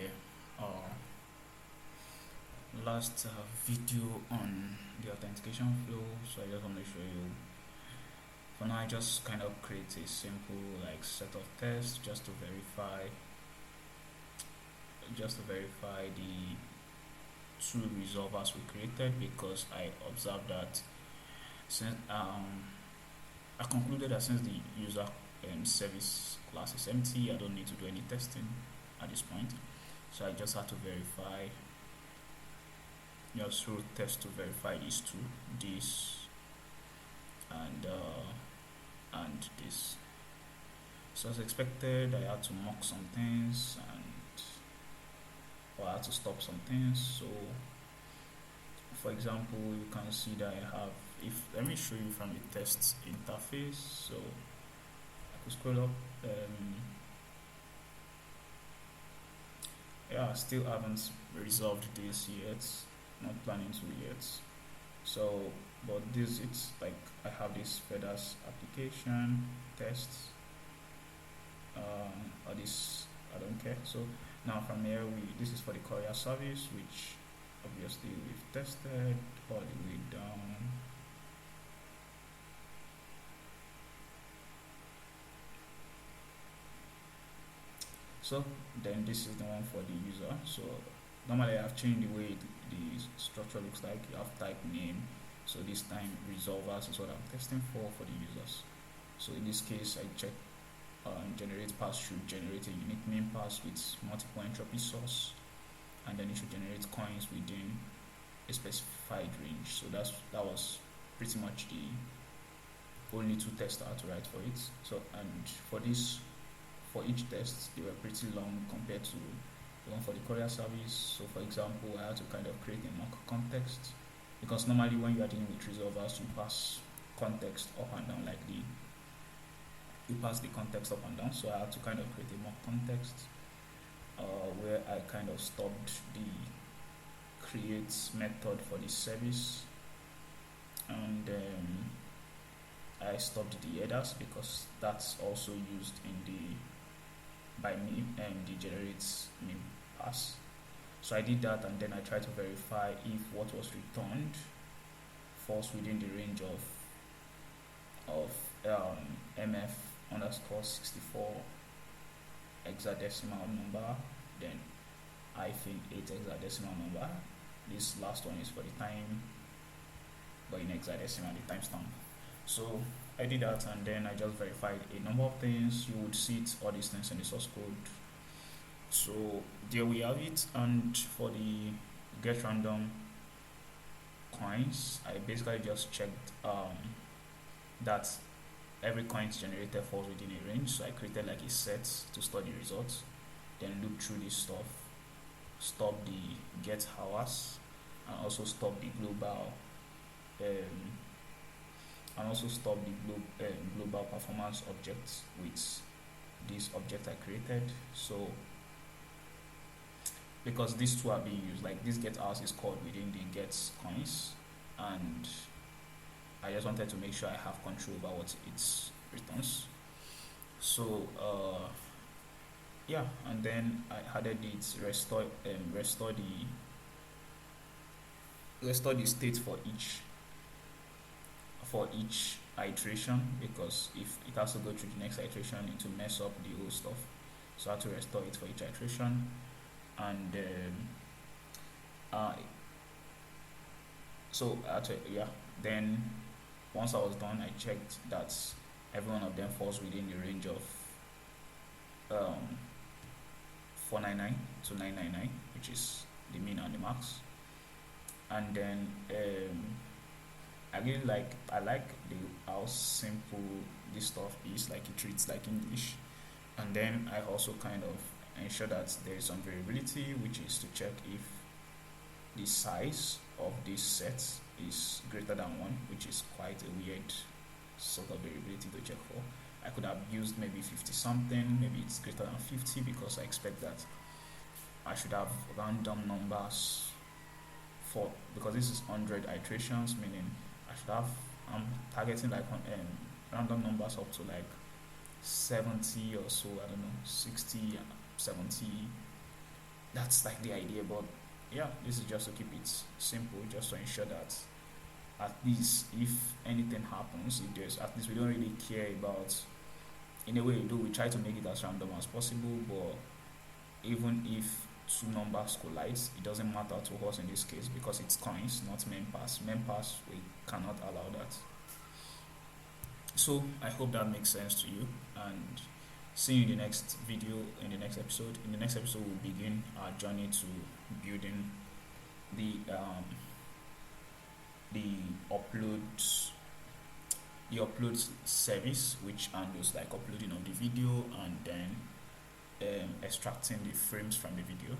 there. Uh, Last video on the authentication flow, so I just want to show you. For now, I just kind of create a simple like set of tests just to verify the two resolvers we created, because I observed that since I concluded that since the user service class is empty, I don't need to do any testing at this point. So I just had to verify, just through test to verify these two, this and this. So as expected, I had to mock some things I had to stop some things. So for example, you can see that I have, if let me show you from the test interface. So I could scroll up. I still haven't resolved this yet, not planning to yet. So but this, it's like I have this feathers application tests, or this, I don't care. So now from here, this is for the courier service, which obviously we've tested all the way down. So then this is the one for the user. So normally I've changed the way the structure looks like. You have type name. So this time resolvers is what I'm testing for the users. So in this case, I check generate pass should generate a unique name pass with multiple entropy source, and then it should generate coins within a specified range. So that was pretty much the only two tests I had to write for it. So and for each test, they were pretty long compared to the one for the courier service. So for example, I had to kind of create a mock context, because normally when you are dealing with resolvers, you pass context up and down, like you pass the context up and down. So I had to kind of create a mock context where I kind of stopped the create method for the service, and I stopped the headers, because that's also used in the by me and the generates name pass. So I did that, and then I tried to verify if what was returned falls within the range of mf underscore 64 hexadecimal number, then hyphen 8 hexadecimal number. This last one is for the time, but in hexadecimal, the timestamp. So I did that, and then I just verified a number of things. You would see it, all these things in the source code. So there we have it. And for the get random coins, I basically just checked that every coin generated falls within a range. So I created like a set to store the results, then loop through this stuff, stop the get hours, and also stop the global global performance objects with this object I created. So because these two are being used, like this get hours is called within the get coins, and I just wanted to make sure I have control over what it returns. So and then I added it restore the state for each iteration, because if it has to go through the next iteration, it will mess up the whole stuff. So I had to restore it for each iteration, and then once I was done, I checked that every one of them falls within the range of 499 to 999, which is the min and the max. And then I like how simple this stuff is, like it treats like English. And then I also kind of ensure that there is some variability, which is to check if the size of this set is greater than 1, which is quite a weird sort of variability to check for. I could have used maybe 50 something, maybe it's greater than 50, because I expect that I should have random numbers because this is 100 iterations, meaning I'm targeting like random numbers up to like 70 or so, I don't know, 60, 70, that's like the idea. But yeah, this is just to keep it simple, just to ensure that at least if anything happens, if there's, at least we don't really care about, in a way we do, we try to make it as random as possible. But even if two numbers collide, it doesn't matter to us in this case because it's coins, not mempass. Mempass, we cannot allow that. So I hope that makes sense to you, and see you in the next video, in the next episode. In the next episode, we'll begin our journey to building the um, the upload the upload service, which handles like uploading of the video and then extracting the frames from the video.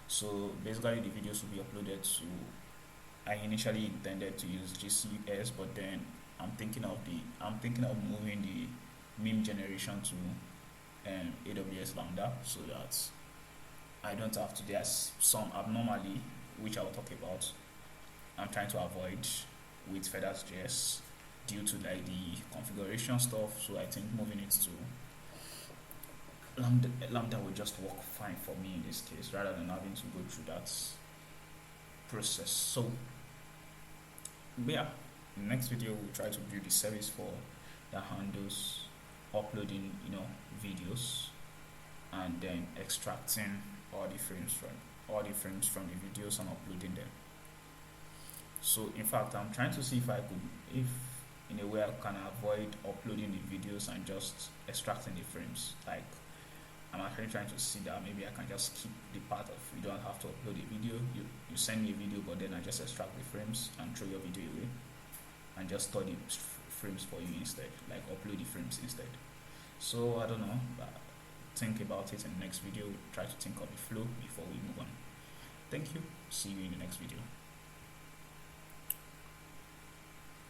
So basically, the videos will be uploaded to. I initially intended to use GCS, but then I'm thinking of moving the meme generation to AWS Lambda, so that I don't have to. There's some abnormally which I will talk about. I'm trying to avoid with Feathers.js due to like the configuration stuff. So I think moving it to Lambda will just work fine for me in this case, rather than having to go through that process. So yeah, in the next video we'll try to build the service for that handles uploading, videos, and then extracting all the frames from the videos and uploading them. So in fact, I'm trying to see if in a way I can avoid uploading the videos and just extracting the frames. Like, I'm actually trying to see that maybe I can just keep the part of you don't have to upload a video. You send me a video, but then I just extract the frames and throw your video away, and just store the frames for you instead. Like upload the frames instead. So I don't know. Think about it in the next video. Try to think of the flow before we move on. Thank you. See you in the next video.